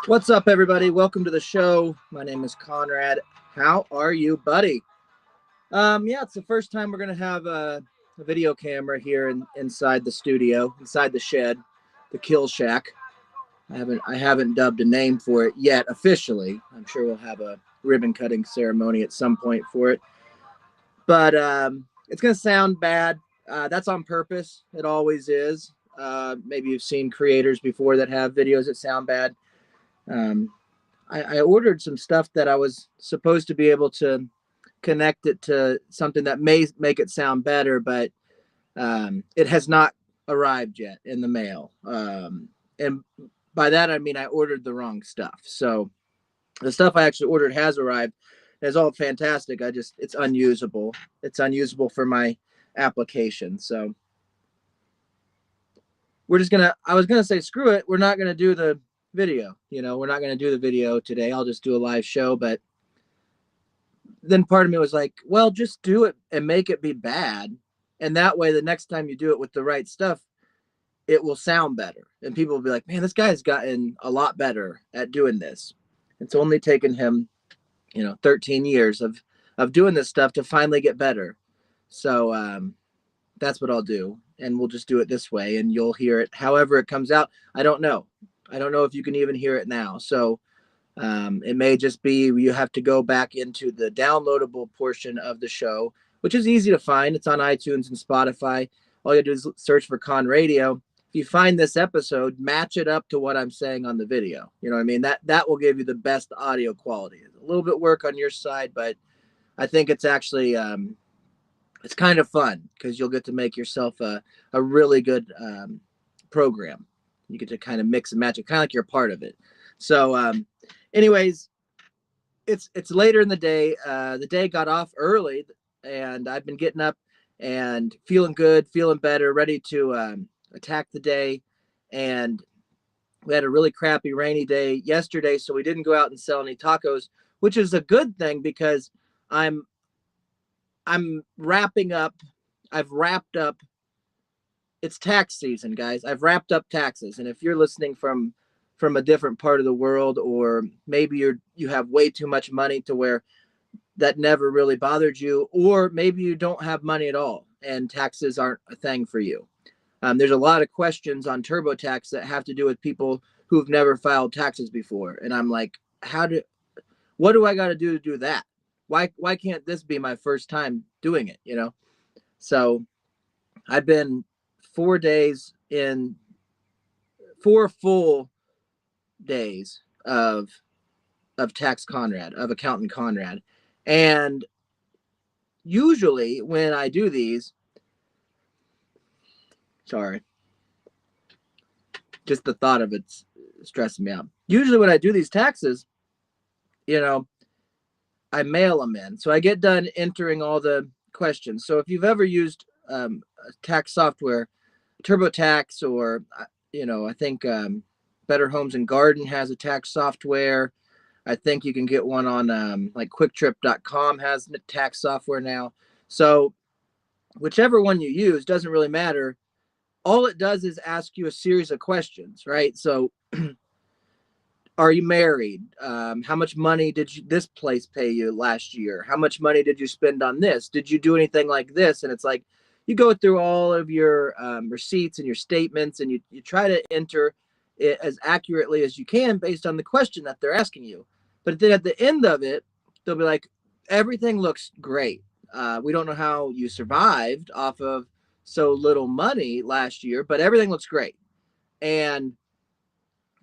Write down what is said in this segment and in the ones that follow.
What's up, everybody? Welcome to the show. My name is Conrad. How are you, buddy? Yeah, it's the first time we're gonna have a video camera here inside the studio, inside the shed, the kill shack. I haven't dubbed a name for it yet officially. I'm sure we'll have a ribbon cutting ceremony at some point for it. But it's gonna sound bad. That's on purpose. It always is. Maybe you've seen creators before that have videos that sound bad. Um, I ordered some stuff that I was supposed to be able to connect it to something that may make it sound better, but it has not arrived yet in the mail. And by that, I mean I ordered the wrong stuff. So the stuff I actually ordered has arrived. It's all fantastic. It's unusable. It's unusable for my application. So I was going to say, screw it. We're not going to do the video. We're not going to do the video today. I'll just do a live show. But then part of me was like, well, just do it and make it be bad. And that way, the next time you do it with the right stuff, it will sound better. And people will be like, man, this guy's gotten a lot better at doing this. It's only taken him, 13 years of doing this stuff to finally get better. So that's what I'll do. And we'll just do it this way. And you'll hear it however it comes out. I don't know if you can even hear it now. So it may just be you have to go back into the downloadable portion of the show, which is easy to find. It's on iTunes and Spotify. All you do is search for Conradio. If you find this episode, match it up to what I'm saying on the video. You know what I mean? That will give you the best audio quality. A little bit work on your side, but I think it's actually it's kind of fun because you'll get to make yourself a really good program. You get to kind of mix and match it, kind of like you're part of it. So anyways, it's later in the day. The day got off early, and I've been getting up and feeling good, feeling better, ready to attack the day. And we had a really crappy rainy day yesterday, so we didn't go out and sell any tacos, which is a good thing because I'm wrapping up. I've wrapped up. It's tax season, guys. I've wrapped up taxes. And if you're listening from a different part of the world, or maybe you have way too much money to where that never really bothered you, or maybe you don't have money at all and taxes aren't a thing for you. There's a lot of questions on TurboTax that have to do with people who've never filed taxes before. And I'm like, what do I got to do that? Why can't this be my first time doing it? So I've been 4 full days of tax Conrad, of accountant Conrad. And usually when I do these, sorry, just the thought of it's stressing me out. Usually when I do these taxes, I mail them in. So I get done entering all the questions. So if you've ever used tax software, TurboTax, or, I think Better Homes and Garden has a tax software. I think you can get one on like quicktrip.com has tax software now. So whichever one you use doesn't really matter. All it does is ask you a series of questions, right? So are you married? How much money did this place pay you last year? How much money did you spend on this? Did you do anything like this? And it's like you go through all of your receipts and your statements, and you try to enter it as accurately as you can based on the question that they're asking you. But then at the end of it, they'll be like, everything looks great. We don't know how you survived off of so little money last year, but everything looks great. And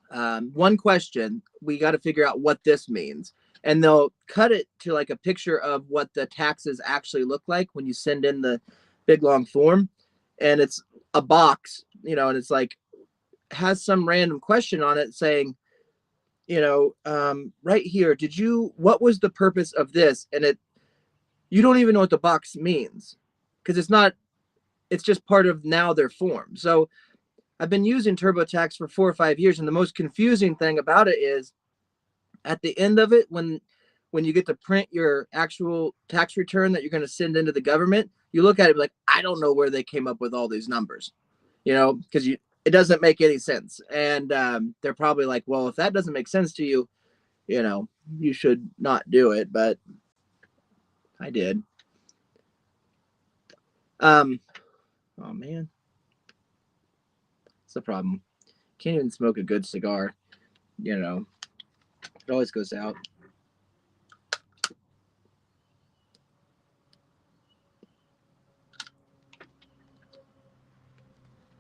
one question, we got to figure out what this means. And they'll cut it to like a picture of what the taxes actually look like when you send in the big long form. And it's a box, and it's like, has some random question on it saying, right here, what was the purpose of this? And you don't even know what the box means because it's just part of now their form. So I've been using TurboTax for 4 or 5 years. And the most confusing thing about it is at the end of it, when you get to print your actual tax return that you're going to send into the government, you look at it like, I don't know where they came up with all these numbers, because it doesn't make any sense. And they're probably like, well, if that doesn't make sense to you, you should not do it. But I did. Oh man, it's the problem. Can't even smoke a good cigar. It always goes out.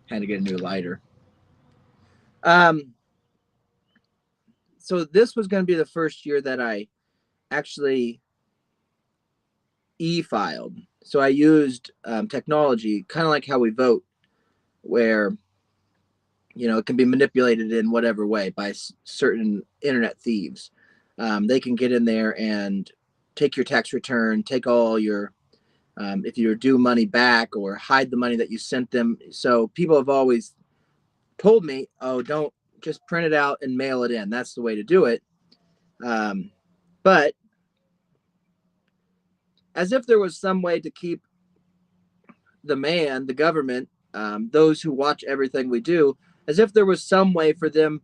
Had to get a new lighter. So this was going to be the first year that I actually e-filed. So I used technology, kind of like how we vote, where it can be manipulated in whatever way by certain internet thieves. They can get in there and take your tax return, take all your, if you're due money back, or hide the money that you sent them. So people have always told me, oh, don't just print it out and mail it in. That's the way to do it. But as if there was some way to keep the government, those who watch everything we do, as if there was some way for them,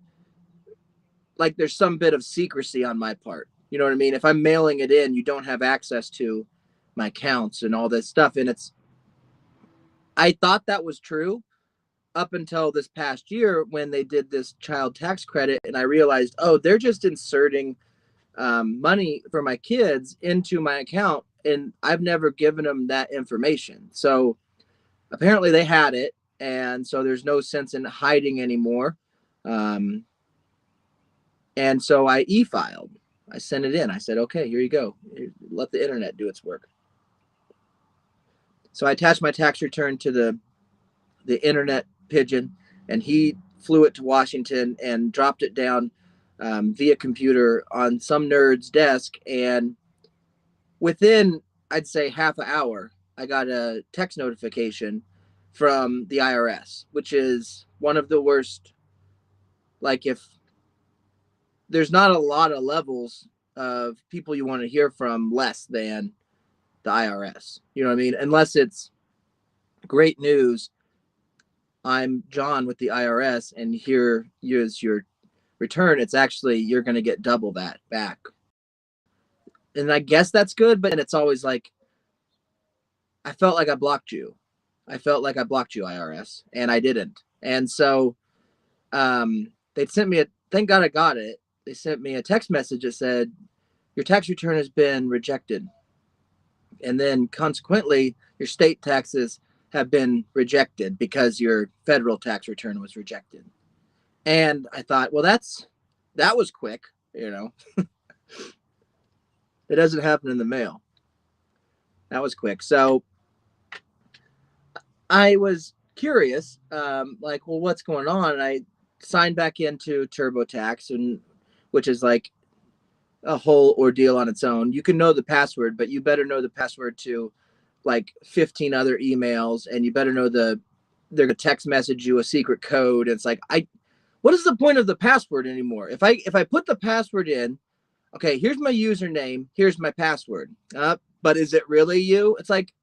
like there's some bit of secrecy on my part. You know what I mean? If I'm mailing it in, you don't have access to my accounts and all this stuff. And I thought that was true up until this past year when they did this child tax credit. And I realized, oh, they're just inserting money for my kids into my account. And I've never given them that information. So apparently they had it. And so there's no sense in hiding anymore. And so I e-filed. I sent it in. I said, okay, here you go. Let the internet do its work. So I attached my tax return to the internet pigeon, and he flew it to Washington and dropped it down via computer on some nerd's desk. And within, I'd say, half an hour, I got a text notification from the IRS, which is one of the worst. Like, if there's not a lot of levels of people you want to hear from less than the IRS. You know what I mean? Unless it's great news. I'm John with the IRS, and here is your return. It's actually, you're going to get double that back. And I guess that's good, but it's always like, I felt like I blocked you. I felt like I blocked you, IRS, and I didn't. And so they sent me thank God I got it. They sent me a text message that said, your tax return has been rejected. And then consequently, your state taxes have been rejected because your federal tax return was rejected. And I thought, well, that was quick, It doesn't happen in the mail. That was quick. So I was curious, like, well, what's going on? And I signed back into TurboTax, which is like a whole ordeal on its own. You can know the password, but you better know the password to like 15 other emails, and you better know they're gonna text message you a secret code. It's like, what is the point of the password anymore? If I put the password in, okay, here's my username, here's my password. But is it really you? It's like,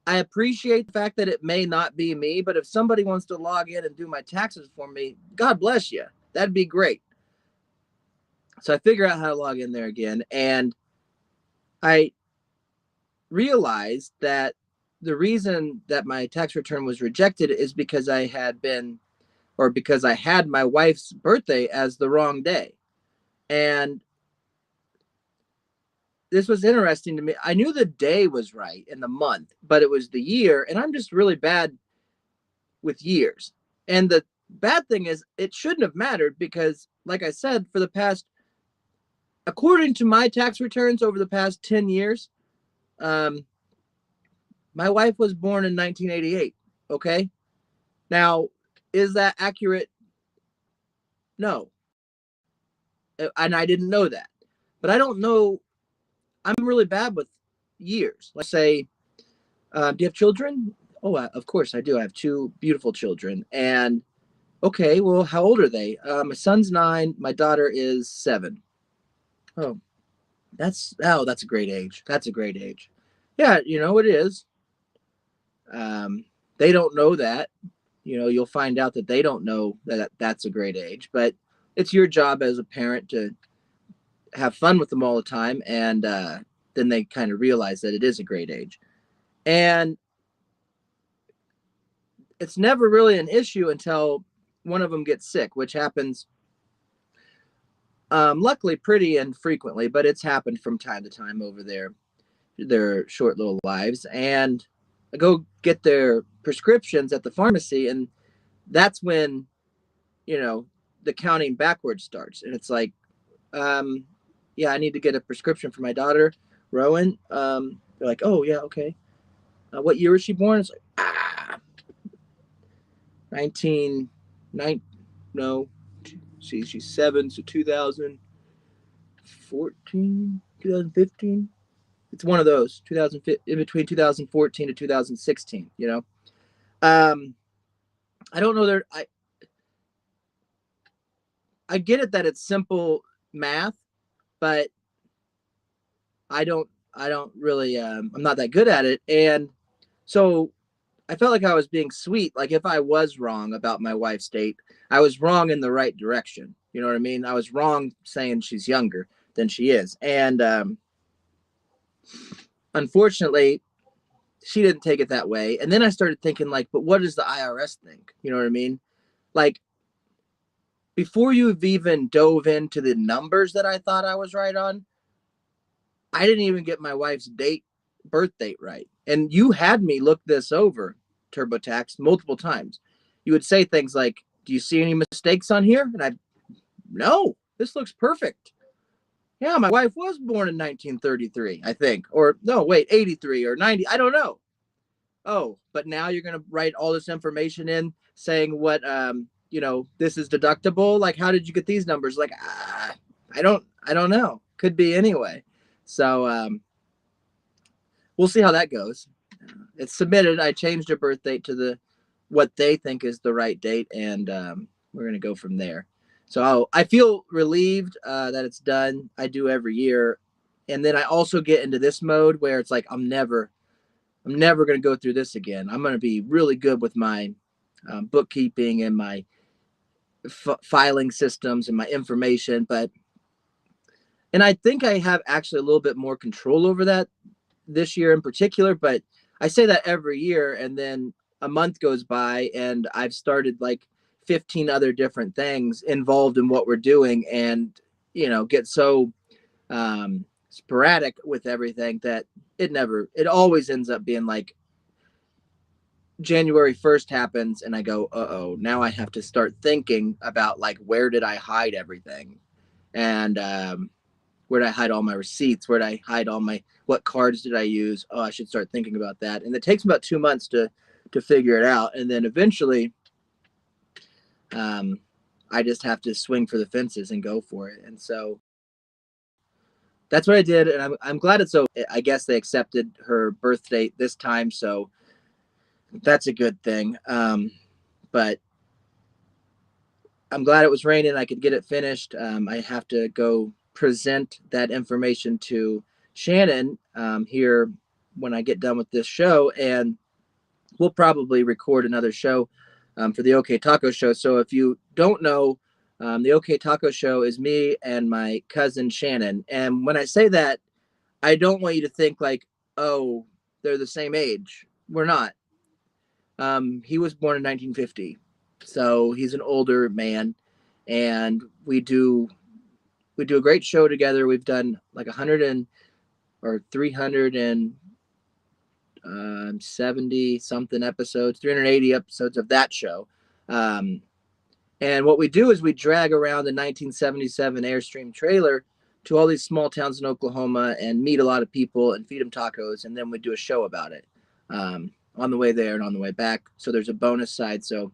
I appreciate the fact that it may not be me, but if somebody wants to log in and do my taxes for me, God bless you. That'd be great. So I figure out how to log in there again, and I realized that the reason that my tax return was rejected is because I had my wife's birthday as the wrong day. And this was interesting to me. I knew the day was right and the month, but it was the year, and I'm just really bad with years. And the bad thing is, it shouldn't have mattered because, like I said, according to my tax returns over the past 10 years, my wife was born in 1988. Okay. Now, is that accurate? No. And I didn't know that. But I don't know. I'm really bad with years. Let's say, do you have children? Oh, of course I do. I have two beautiful children. And okay, well, how old are they? My son's 9. My daughter is 7. Oh, that's a great age. That's a great age. Yeah, it is. They don't know that. You'll find out that they don't know that that's a great age, but it's your job as a parent to have fun with them all the time. And then they kind of realize that it is a great age. And it's never really an issue until one of them gets sick, which happens luckily pretty infrequently, but it's happened from time to time over their short little lives. And I go get their prescriptions at the pharmacy, and that's when the counting backwards starts. And it's like, yeah, I need to get a prescription for my daughter, Rowan. They're like, oh yeah, okay. What year was she born? It's like 19, no, she's 7, so 2014, 2015. It's one of those 2015, in between 2014 to 2016. I don't know there. I get it that it's simple math, but I don't really I'm not that good at it. And so I felt like I was being sweet. Like if I was wrong about my wife's date, I was wrong in the right direction. You know what I mean? I was wrong saying she's younger than she is. And unfortunately, she didn't take it that way. And then I started thinking like, but what does the IRS think? You know what I mean? Like before you've even dove into the numbers that I thought I was right on, I didn't even get my wife's birth date right. And you had me look this over, TurboTax, multiple times. You would say things like, do you see any mistakes on here? And no, this looks perfect. Yeah, my wife was born in 1933, I think. Or no, wait, 83 or 90. I don't know. Oh, but now you're going to write all this information in saying what, this is deductible. Like, how did you get these numbers? Like, I don't know. Could be anyway. So we'll see how that goes. It's submitted. I changed her birth date to what they think is the right date, and we're going to go from there. So I feel relieved that it's done. I do every year. And then I also get into this mode where it's like, I'm never going to go through this again. I'm going to be really good with my bookkeeping and my filing systems and my information. And I think I have actually a little bit more control over that this year in particular, but I say that every year, and then a month goes by and I've started like 15 other different things involved in what we're doing, and get so sporadic with everything that it always ends up being like January 1st happens and I go, uh-oh, now I have to start thinking about like, where did I hide everything? And where did I hide all my receipts? Where did I hide what cards did I use? Oh, I should start thinking about that. And it takes about 2 months to figure it out. And then eventually I just have to swing for the fences and go for it. And so that's what I did. And I'm glad it's so, I guess they accepted her birth date this time. So that's a good thing. But I'm glad it was raining. I could get it finished. I have to go present that information to Shannon here when I get done with this show, and we'll probably record another show for the OK Taco Show. So if you don't know, the OK Taco Show is me and my cousin Shannon. And when I say that, I don't want you to think like, oh, they're the same age. We're not. He was born in 1950, so he's an older man, and we do a great show together. We've done like 370 something episodes, 380 episodes of that show. And what we do is we drag around the 1977 Airstream trailer to all these small towns in Oklahoma and meet a lot of people and feed them tacos. And then we do a show about it on the way there and on the way back. So there's a bonus side. So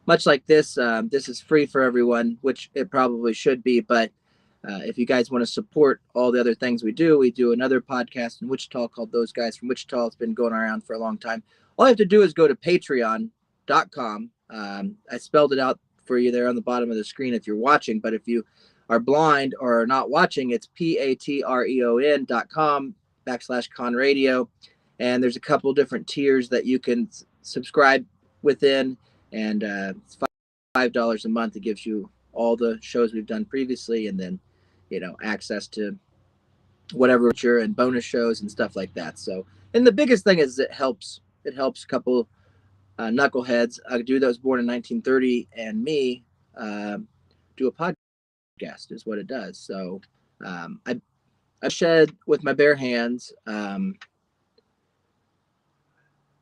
much like this, this is free for everyone, which it probably should be. But if you guys want to support all the other things we do another podcast in Wichita called Those Guys from Wichita. It's been going around for a long time. All you have to do is go to patreon.com. I spelled it out for you there on the bottom of the screen if you're watching, but if you are blind or not watching, it's patreon.com/Conradio. and there's a couple different tiers that you can subscribe within, and it's $5 a month. It gives you all the shows we've done previously, and then access to whatever and bonus shows and stuff like that. So, and the biggest thing is it helps a couple knuckleheads, a dude that was born in 1930, and me do a podcast is what it does. So I shed with my bare hands.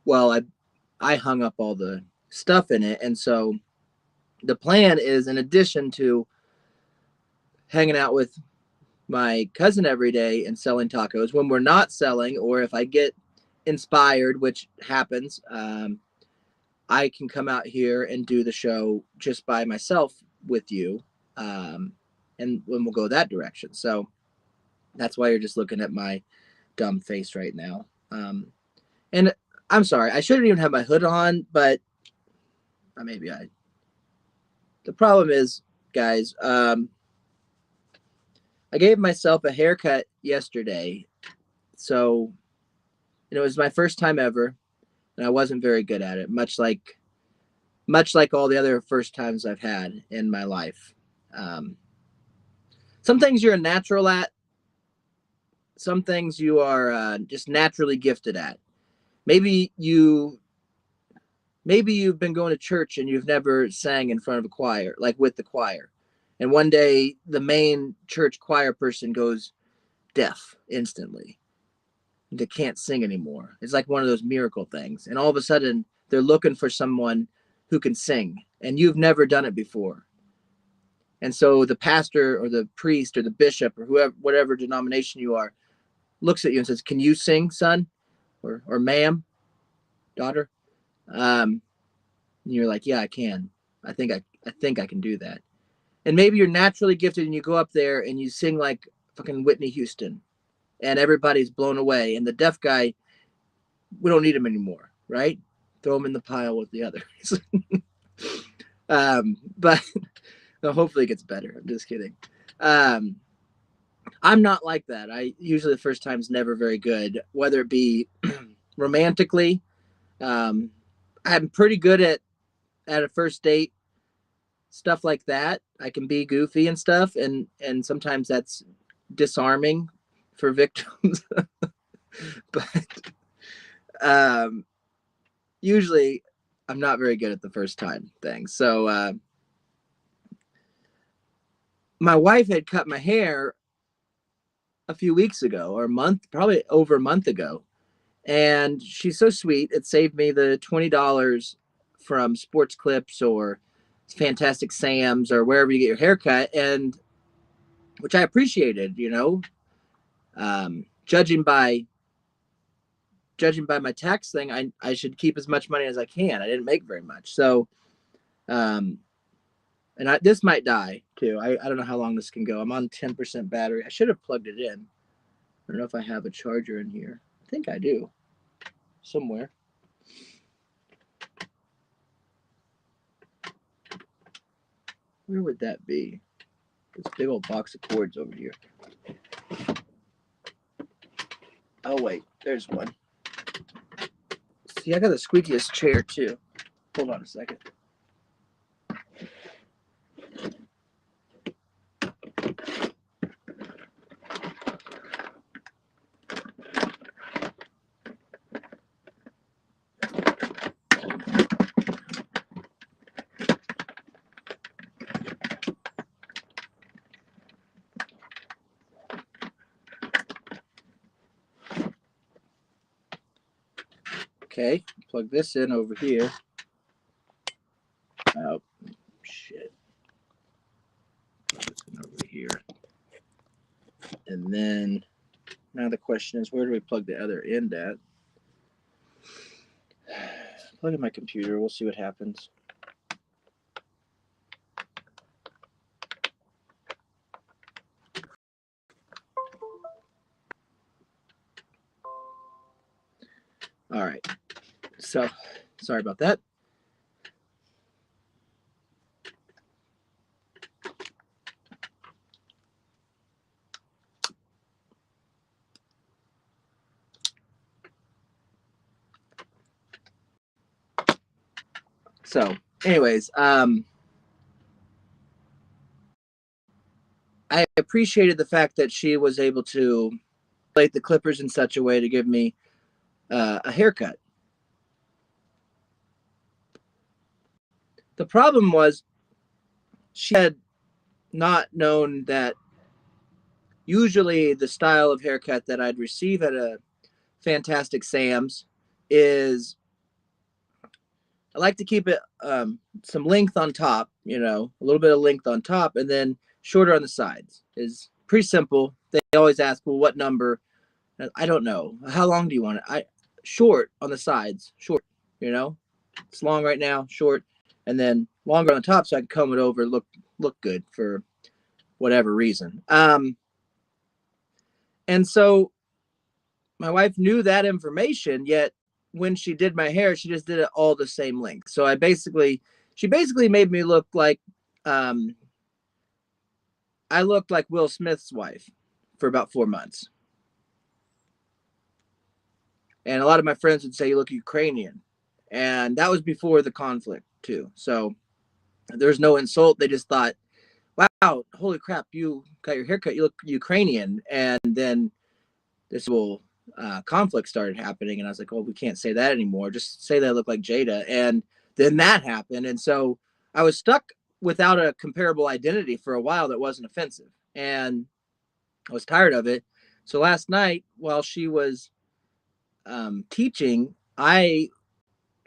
Well, I hung up all the stuff in it, and so the plan is, in addition to hanging out with my cousin every day and selling tacos, when we're not selling, or if I get inspired, which happens, I can come out here and do the show just by myself with you, and when we'll go that direction. So that's why you're just looking at my dumb face right now. And I'm sorry, I shouldn't even have my hood on, but maybe I. The problem is, guys, I gave myself a haircut yesterday, so it was my first time ever, and I wasn't very good at it, much like all the other first times I've had in my life. Some things you're a natural at, some things you are just naturally gifted at. Maybe you've been going to church and you've never sang in front of a choir, like with the choir. And one day the main church choir person goes deaf instantly. They can't sing anymore. It's like one of those miracle things. And all of a sudden they're looking for someone who can sing, and you've never done it before. And so the pastor or the priest or the bishop or whoever, whatever denomination you are, looks at you and says, "Can you sing, son?" Or "Ma'am, daughter?" And you're like, "Yeah, I can. I think I can do that." And maybe you're naturally gifted and you go up there and you sing like fucking Whitney Houston, and everybody's blown away. And the deaf guy, we don't need him anymore, right? Throw him in the pile with the others. But no, hopefully it gets better. I'm just kidding. I'm not like that. I usually the first time's never very good, whether it be romantically. I'm pretty good at a first date, stuff like that. I can be goofy and stuff, and sometimes that's disarming for victims. But usually I'm not very good at the first time thing. So my wife had cut my hair a few weeks ago, or a month, probably over a month ago. And she's so sweet. It saved me the $20 from Sports Clips or Fantastic Sam's or wherever you get your haircut, and which I appreciated. Judging by my tax thing, I should keep as much money as I can. I didn't make very much, so and this might die too. I don't know how long this can go. I'm on 10% battery. I should have plugged it in. I don't know if I have a charger in here. I think I do somewhere. Where would that be? This big old box of cords over here. Oh wait, there's one. See, I got the squeakiest chair too. Hold on a second. Okay, plug this in over here. Oh, shit. Plug this in over here. And then, now the question is, where do we plug the other end at? Plug in my computer. We'll see what happens. All right. So, sorry about that. So, anyways, I appreciated the fact that she was able to plate the clippers in such a way to give me a haircut. The problem was she had not known that usually the style of haircut that I'd receive at a Fantastic Sam's is I like to keep it some length on top, you know, a little bit of length on top, and then shorter on the sides. Is pretty simple. They always ask, well, what number? I don't know. How long do you want it? Short on the sides, short. You know, it's long right now, short, and then longer on the top so I can comb it over, look good for whatever reason. And so my wife knew that information, yet when she did my hair, she just did it all the same length. So she basically made me look like, I looked like Will Smith's wife for about 4 months. And a lot of my friends would say you look Ukrainian. And that was before the conflict too. So there's no insult. They just thought, wow, holy crap, you got your haircut, you look Ukrainian. And then this whole conflict started happening. And I was like, oh, we can't say that anymore. Just say that I look like Jada. And then that happened. And so I was stuck without a comparable identity for a while that wasn't offensive. And I was tired of it. So last night, while she was teaching, I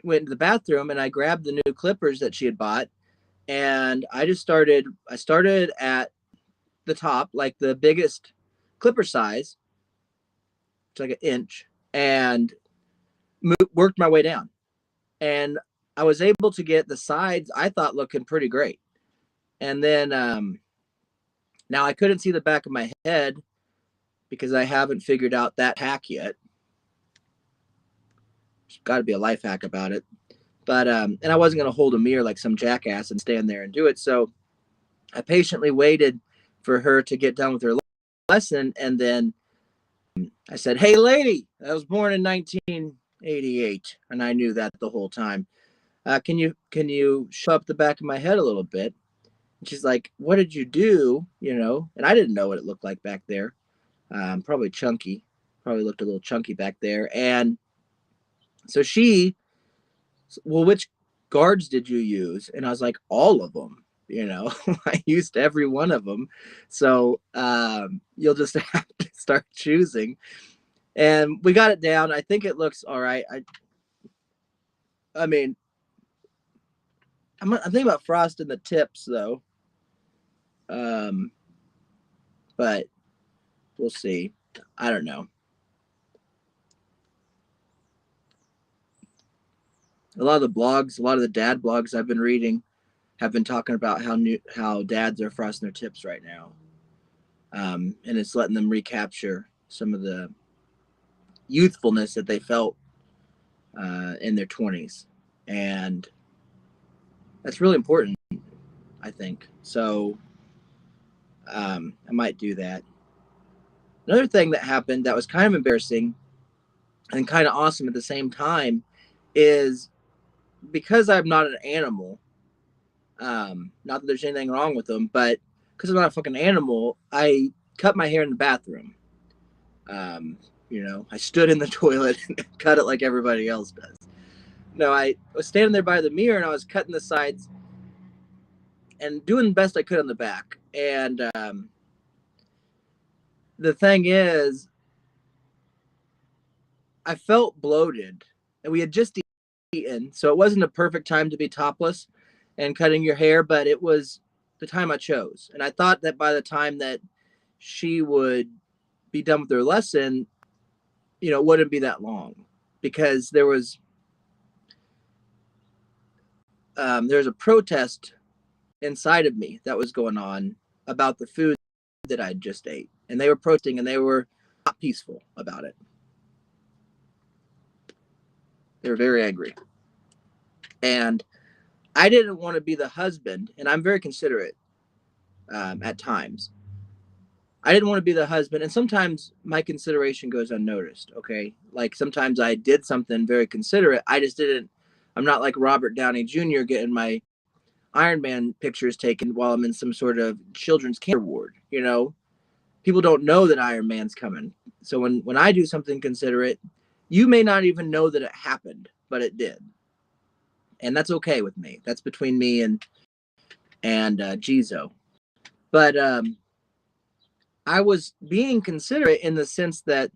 went to the bathroom and I grabbed the new clippers that she had bought. And I started at the top, like the biggest clipper size. It's like an inch, and worked my way down. And I was able to get the sides I thought looking pretty great. And then now I couldn't see the back of my head because I haven't figured out that hack yet. There's got to be a life hack about it. But and I wasn't going to hold a mirror like some jackass and stand there and do it. So I patiently waited for her to get done with her lesson, and then I said, "Hey, lady, I was born in 1988," and I knew that the whole time. Can you show up the back of my head a little bit? And she's like, "What did you do?" You know, and I didn't know what it looked like back there. Probably chunky. Probably looked a little chunky back there. And so well, which guards did you use? And I was like, all of them. You know, I used every one of them. So you'll just have to start choosing. And we got it down. I think it looks all right. I mean, I'm thinking about frosting the tips though. But we'll see. I don't know. A lot of the blogs, a lot of the dad blogs I've been reading have been talking about how dads are frosting their tips right now. And it's letting them recapture some of the youthfulness that they felt in their 20s. And that's really important, I think. So I might do that. Another thing that happened that was kind of embarrassing and kind of awesome at the same time is because I'm not an animal, not that there's anything wrong with them, but because I'm not a fucking animal, I cut my hair in the bathroom. You know, I stood in the toilet and cut it like everybody else does. No, I was standing there by the mirror and I was cutting the sides and doing the best I could on the back. And the thing is, I felt bloated, and we had just eaten, so it wasn't a perfect time to be topless and cutting your hair, but it was the time I chose. And I thought that by the time that she would be done with her lesson, you know, it wouldn't be that long, because there was a protest inside of me that was going on about the food that I just ate, and they were protesting, and they were not peaceful about it. They were very angry, and I didn't want to be the husband, and I'm very considerate at times. I didn't want to be the husband, and sometimes my consideration goes unnoticed. Okay, like sometimes I did something very considerate. I I'm not like Robert Downey Jr. getting my Iron Man pictures taken while I'm in some sort of children's cancer ward. You know, people don't know that Iron Man's coming. So when I do something considerate, you may not even know that it happened, but it did, and that's okay with me. That's between me and Jizo. But I was being considerate in the sense that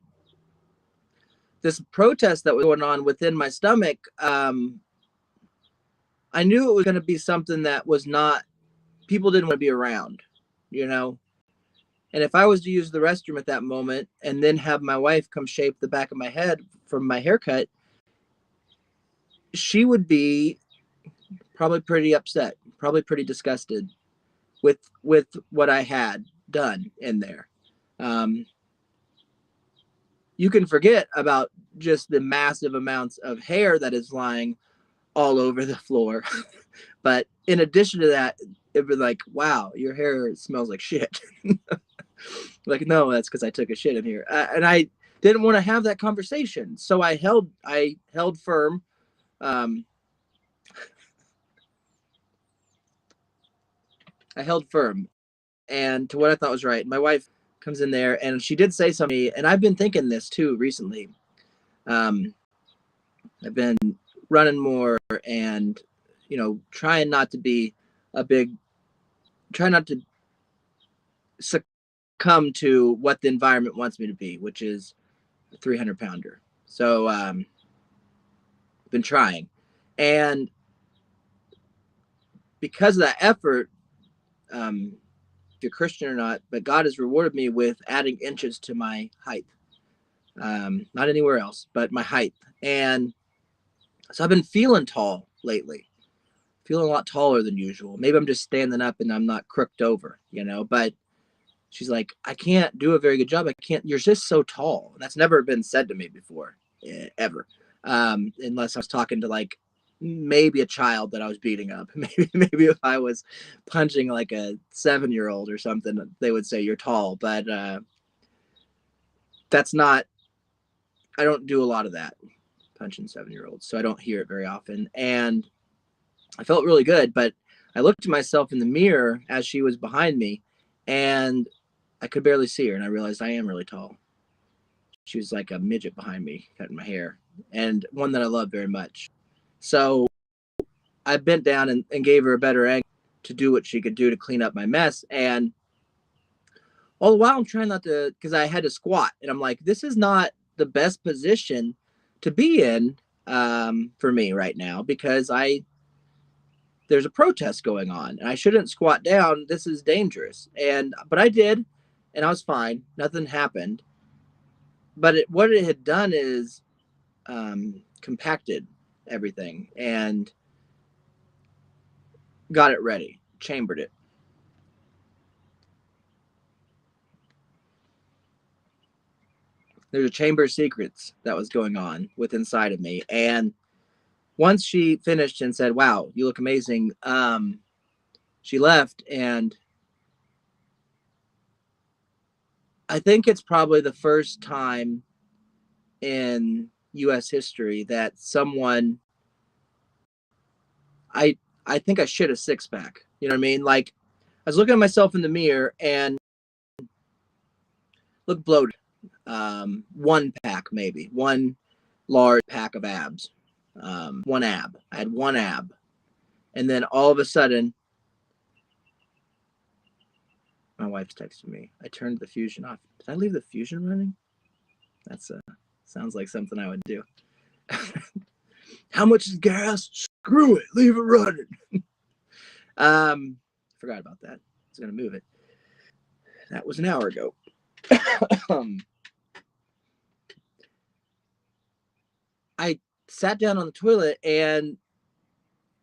this protest that was going on within my stomach, I knew it was going to be something that was not, people didn't want to be around, you know? And if I was to use the restroom at that moment and then have my wife come shape the back of my head from my haircut, she would be probably pretty upset, probably pretty disgusted with what I had done in there. You can forget about just the massive amounts of hair that is lying all over the floor. But in addition to that, it'd be like, wow, your hair smells like shit. Like, no, that's because I took a shit in here. And I didn't want to have that conversation. So I held firm. I held firm and to what I thought was right. My wife comes in there and she did say something, and I've been thinking this too recently. I've been running more and, you know, trying not to succumb to what the environment wants me to be, which is a 300-pounder. So I've been trying. And because of that effort, if you're Christian or not, but God has rewarded me with adding inches to my height. Not anywhere else, but my height. And so I've been feeling tall lately, feeling a lot taller than usual. Maybe I'm just standing up and I'm not crooked over, you know, but she's like, I can't do a very good job. You're just so tall. That's never been said to me before, ever. Unless I was talking to like maybe a child that I was beating up. Maybe if I was punching like a 7-year-old or something, they would say you're tall. But that's not, I don't do a lot of that, punching 7-year-olds. So I don't hear it very often. And I felt really good, but I looked at myself in the mirror as she was behind me and I could barely see her. And I realized I am really tall. She was like a midget behind me, cutting my hair, and one that I love very much. So I bent down and gave her a better angle to do what she could do to clean up my mess. And all the while I'm trying not to, because I had to squat. And I'm like, this is not the best position to be in for me right now, because there's a protest going on and I shouldn't squat down. This is dangerous. But I did, and I was fine. Nothing happened. But what it had done is compacted everything and got it ready, chambered it. There's a chamber of secrets that was going on with inside of me. And once she finished and said, wow, you look amazing, she left. And I think it's probably the first time in U.S. history that someone, I think I shit a 6-pack. You know what I mean? Like, I was looking at myself in the mirror and looked bloated. 1 pack, maybe one large pack of abs, one ab. I had one ab, and then all of a sudden, my wife's texting me. I turned the fusion off. Did I leave the fusion running? That's sounds like something I would do. How much is gas? Screw it, leave it running. Forgot about that. I was gonna move it. That was an hour ago. I sat down on the toilet and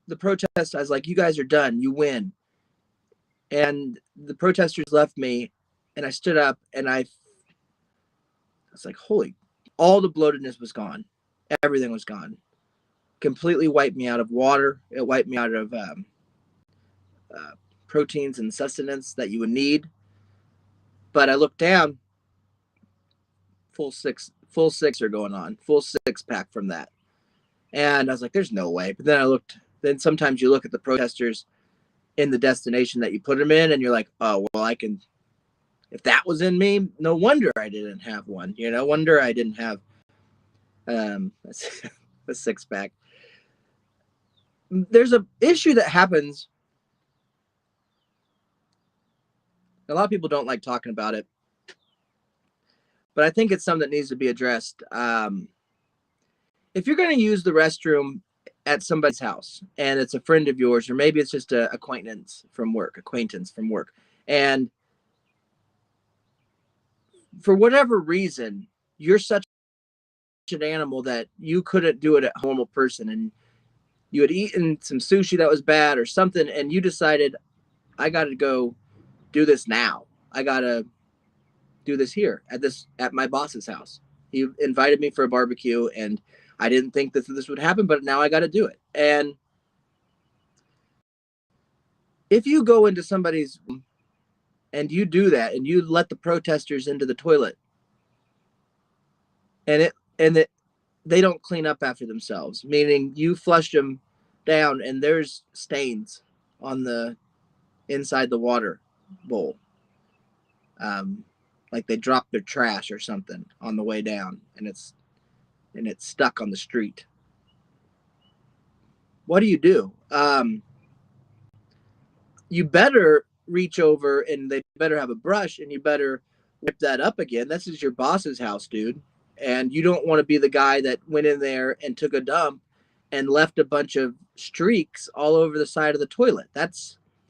the protest, I was like, you guys are done. You win. And the protesters left me and I stood up and I was like, holy, all the bloatedness was gone. Everything was gone. Completely wiped me out of water. It wiped me out of proteins and sustenance that you would need. But I looked down, full six are going on, full 6-pack from that. And I was like, there's no way. But then I looked, then sometimes you look at the protesters in the destination that you put them in and you're like, oh, well, I can, if that was in me, no wonder I didn't have one. You know, wonder I didn't have a six pack. There's a issue that happens. A lot of people don't like talking about it, but I think it's something that needs to be addressed. If you're going to use the restroom at somebody's house and it's a friend of yours, or maybe it's just an acquaintance from work, and for whatever reason, you're such an animal that you couldn't do it at a normal person, and you had eaten some sushi that was bad or something, and you decided, I got to go do this now. I got to do this here at my boss's house. He invited me for a barbecue, and I didn't think that this would happen, but now I got to do it. And if you go into somebody's room and you do that, and you let the protesters into the toilet, and they don't clean up after themselves, meaning you flushed them down and there's stains on the inside the water bowl, like they dropped their trash or something on the way down, and it's stuck on the street. What do? You better reach over, and they better have a brush, and you better wipe that up again. This is your boss's house, dude. And you don't want to be the guy that went in there and took a dump and left a bunch of streaks all over the side of the toilet.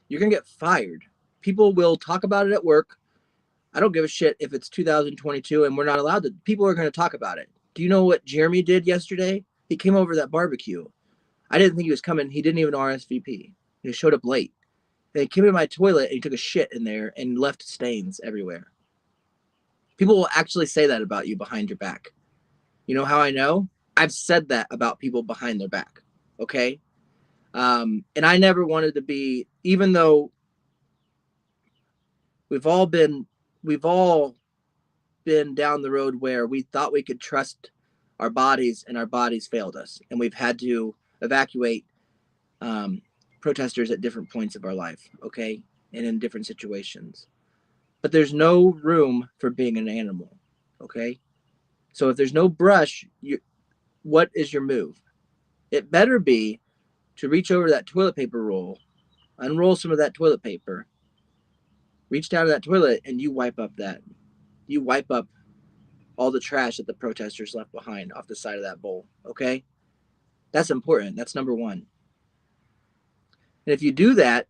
You're going to get fired. People will talk about it at work. I don't give a shit if it's 2022 and we're not allowed to. People are going to talk about it. Do you know what Jeremy did yesterday? He came over to that barbecue. I didn't think he was coming. He didn't even RSVP. He showed up late. And he came in my toilet and he took a shit in there and left stains everywhere. People will actually say that about you behind your back. You know how I know? I've said that about people behind their back. Okay? And I never wanted to be, even though we've all been down the road where we thought we could trust our bodies and our bodies failed us. And we've had to evacuate protesters at different points of our life. Okay? And in different situations. But there's no room for being an animal. Okay? So if there's no brush, what is your move? It better be to reach over that toilet paper roll, unroll some of that toilet paper, reach down to that toilet, and you wipe up all the trash that the protesters left behind off the side of that bowl. Okay? That's important. That's number one. And if you do that,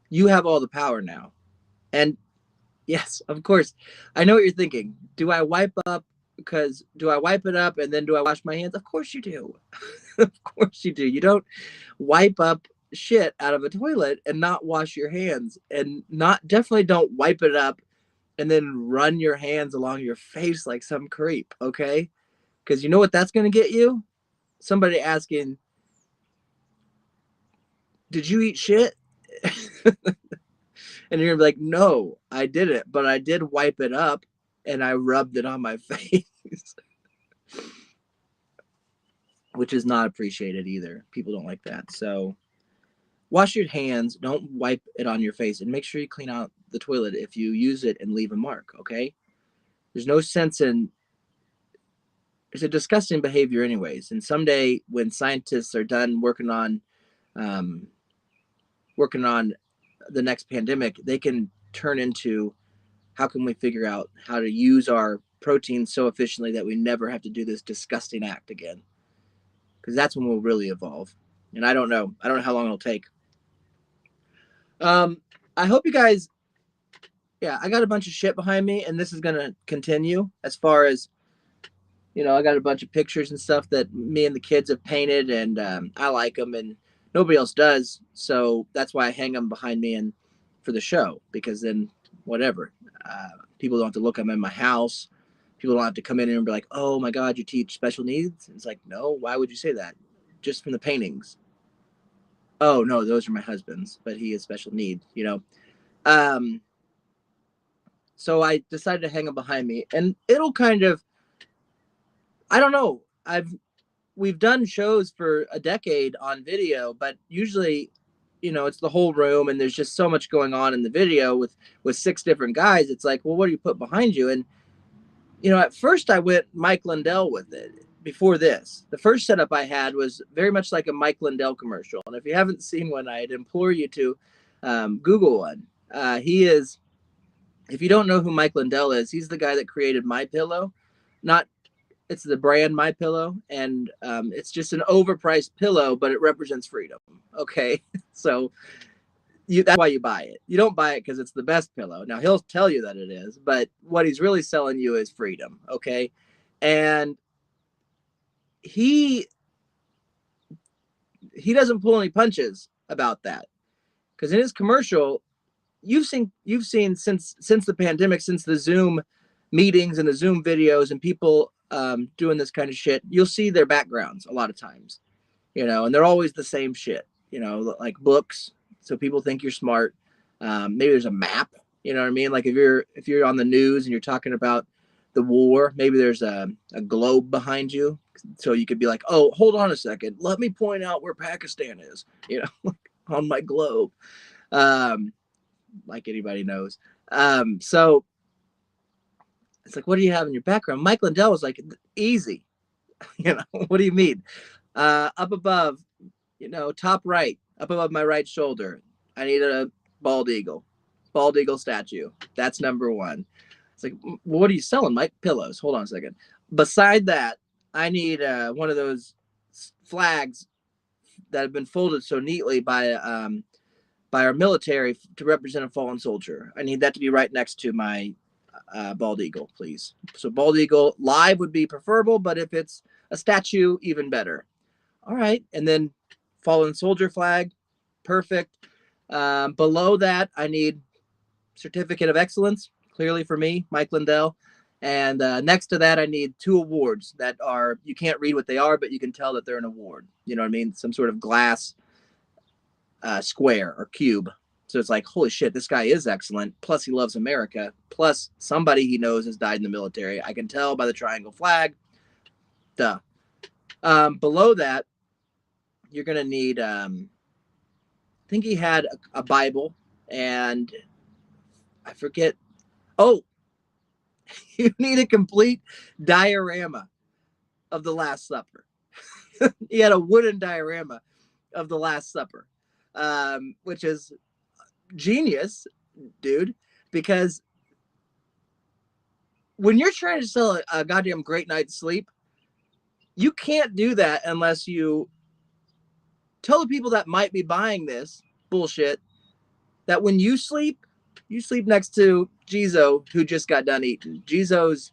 you have all the power now. And yes, of course, I know what you're thinking. Do I wipe it up and then do I wash my hands? Of course you do. Of course you do. You don't wipe up shit out of a toilet and not wash your hands, and definitely don't wipe it up and then run your hands along your face like some creep, okay? Because you know what that's going to get you? Somebody asking, did you eat shit? And you're going to be like, no, I didn't, but I did wipe it up and I rubbed it on my face. Which is not appreciated either. People don't like that. So wash your hands. Don't wipe it on your face. And make sure you clean out the toilet if you use it and leave a mark, okay? There's no sense in... It's a disgusting behavior anyways. And someday when scientists are done working on the next pandemic, they can turn into, how can we figure out how to use our protein so efficiently that we never have to do this disgusting act again? Because that's when we'll really evolve. And I don't know how long it'll take. I hope you guys, yeah, I got a bunch of shit behind me, and this is going to continue as far as, I got a bunch of pictures and stuff that me and the kids have painted, and I like them, and nobody else does. So that's why I hang them behind me and for the show, because then whatever, people don't have to look at them in my house. People don't have to come in and be like, oh my God, you teach special needs? It's like, no, why would you say that? Just from the paintings. Oh no, those are my husband's, but he is special need, So I decided to hang them behind me, and it'll kind of, I don't know. We've done shows for a decade on video, but usually, it's the whole room and there's just so much going on in the video with 6 different guys. It's like, well, what do you put behind you? And at first I went Mike Lindell with it. Before this, the first setup I had was very much like a Mike Lindell commercial. And if you haven't seen one, I'd implore you to Google one. He is, if you don't know who Mike Lindell is, he's the guy that created My Pillow. Not, it's the brand My Pillow, and it's just an overpriced pillow, but it represents freedom. Okay, so that's why you buy it. You don't buy it because it's the best pillow. Now he'll tell you that it is, but what he's really selling you is freedom. Okay, and he doesn't pull any punches about that, because in his commercial, you've seen since the pandemic, since the Zoom meetings and the Zoom videos and people doing this kind of shit, you'll see their backgrounds a lot of times, and they're always the same shit, like books, so people think you're smart. Maybe there's a map, you know what I mean? Like if you're on the news and you're talking about the war, maybe there's a globe behind you, so you could be like, oh, hold on a second, let me point out where Pakistan is, on my globe, like anybody knows. So it's like, what do you have in your background? Mike Lindell was like, easy. What do you mean? Up above, top right, up above my right shoulder, I need a bald eagle statue. That's number 1. It's like, well, what are you selling, Mike? Pillows. Hold on a second. Beside that, I need one of those flags that have been folded so neatly by our military to represent a fallen soldier. I need that to be right next to my bald eagle, please. So bald eagle live would be preferable, but if it's a statue, even better. All right. And then fallen soldier flag. Perfect. Below that, I need certificate of excellence, clearly for me, Mike Lindell. And next to that, I need 2 awards that are, you can't read what they are, but you can tell that they're an award. You know what I mean? Some sort of glass square or cube. So it's like, holy shit, this guy is excellent. Plus he loves America. Plus somebody he knows has died in the military. I can tell by the triangle flag. Duh. Below that, you're going to need, I think he had a Bible, and I forget. Oh, you need a complete diorama of the Last Supper. He had a wooden diorama of the Last Supper, which is genius, dude, because when you're trying to sell a goddamn great night's sleep, you can't do that unless you tell the people that might be buying this bullshit that when you sleep next to Jizo, who just got done eating. Jizo's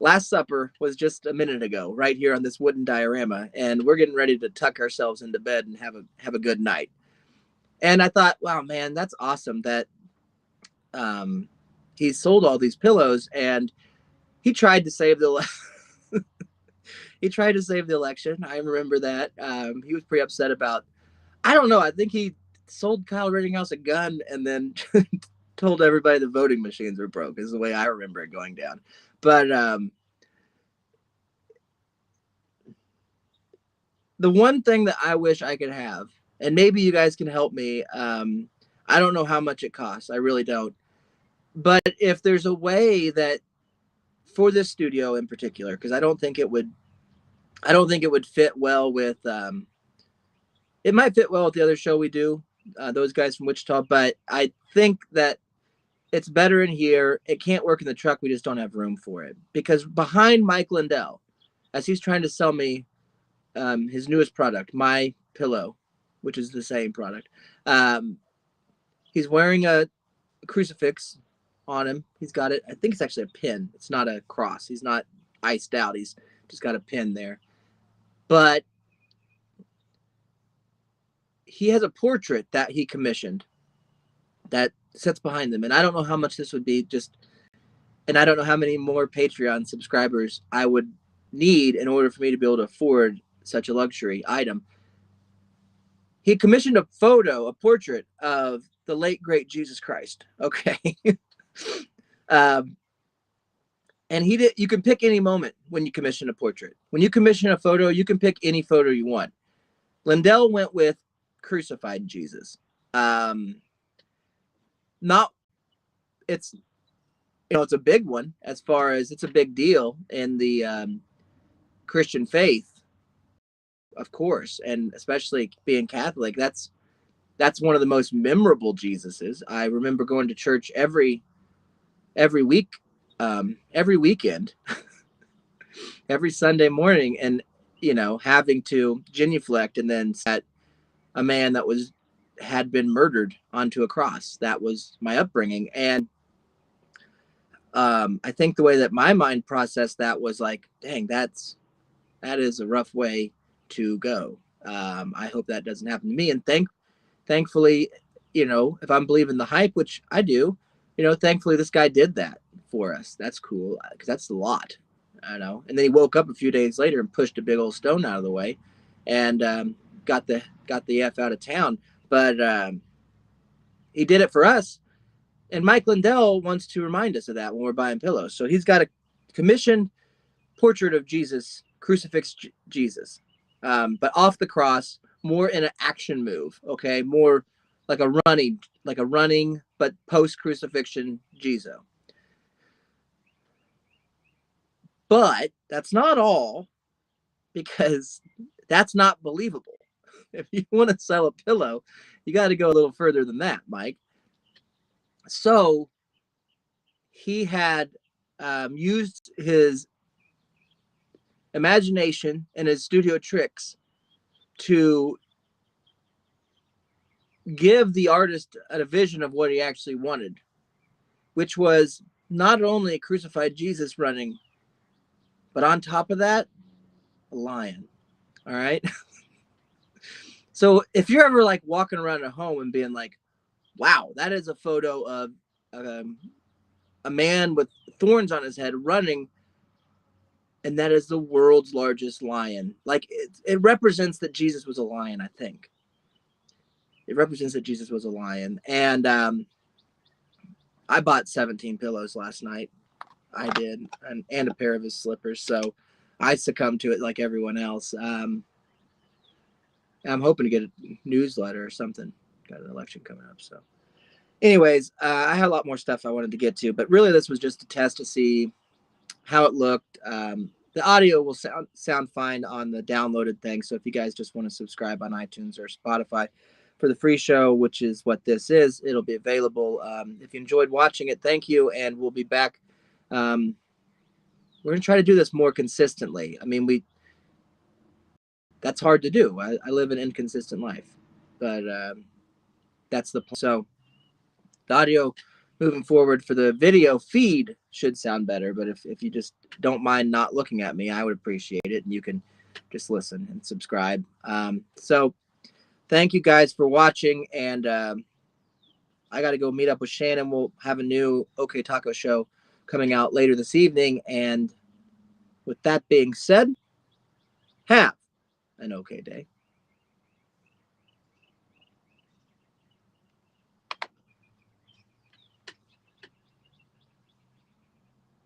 Last Supper was just a minute ago, right here on this wooden diorama, and we're getting ready to tuck ourselves into bed and have a good night. And I thought, wow, man, that's awesome that he sold all these pillows, and he tried to save the he tried to save the election. I remember that. He was pretty upset about, I don't know, I think he sold Kyle Rittenhouse a gun and then told everybody the voting machines were broke, is the way I remember it going down. But the one thing that I wish I could have, and maybe you guys can help me, I don't know how much it costs. I really don't. But if there's a way that for this studio in particular, because I don't think it would fit well with, it might fit well with the other show we do, those guys from Wichita, but I think that it's better in here. It can't work in the truck. We just don't have room for it. Because behind Mike Lindell, as he's trying to sell me his newest product, My Pillow, which is the same product, he's wearing a crucifix on him. He's got it. I think it's actually a pin. It's not a cross. He's not iced out. He's just got a pin there. But he has a portrait that he commissioned that sits behind them. And I don't know how much this would be, and I don't know how many more Patreon subscribers I would need in order for me to be able to afford such a luxury item. He commissioned a portrait of the late, great Jesus Christ. Okay. And he did. You can pick any moment when you commission a portrait. When you commission a photo, you can pick any photo you want. Lindell went with crucified Jesus. Not it's it's a big one, as far as it's a big deal in the Christian faith, of course, and especially being Catholic. That's one of the most memorable Jesuses. I remember going to church every week, every weekend, every Sunday morning, and having to genuflect and then set a man that had been murdered onto a cross. That was my upbringing, and I think the way that my mind processed that was like, dang, that is a rough way to go. I hope that doesn't happen to me. And thankfully, if I'm believing the hype, which I do, thankfully this guy did that for us. That's cool, because that's a lot, I know. And then he woke up a few days later and pushed a big old stone out of the way, and got the F out of town. But he did it for us. And Mike Lindell wants to remind us of that when we're buying pillows. So he's got a commissioned portrait of Jesus, crucifix Jesus, but off the cross, more in an action move. Okay, more like a running, but post crucifixion Jesus. But that's not all, because that's not believable. If you want to sell a pillow, you got to go a little further than that, Mike. So he had used his imagination and his studio tricks to give the artist a vision of what he actually wanted, which was not only a crucified Jesus running, but on top of that, a lion. All right. So if you're ever like walking around at home and being like, wow, that is a photo of a man with thorns on his head running, and that is the world's largest lion. Like it represents that Jesus was a lion, I think. It represents that Jesus was a lion. And I bought 17 pillows last night. I did, and a pair of his slippers. So I succumbed to it like everyone else. I'm hoping to get a newsletter or something. Got an election coming up. So anyways, I had a lot more stuff I wanted to get to, but really this was just a test to see how it looked. The audio will sound fine on the downloaded thing. So if you guys just want to subscribe on iTunes or Spotify for the free show, which is what this is, it'll be available. If you enjoyed watching it, thank you. And we'll be back. We're going to try to do this more consistently. I mean, that's hard to do. I live an inconsistent life, but that's the point. So the audio moving forward for the video feed should sound better, but if you just don't mind not looking at me, I would appreciate it, and you can just listen and subscribe. So thank you guys for watching, and I got to go meet up with Shannon. We'll have a new OK Taco show coming out later this evening, and with that being said, have an OK day.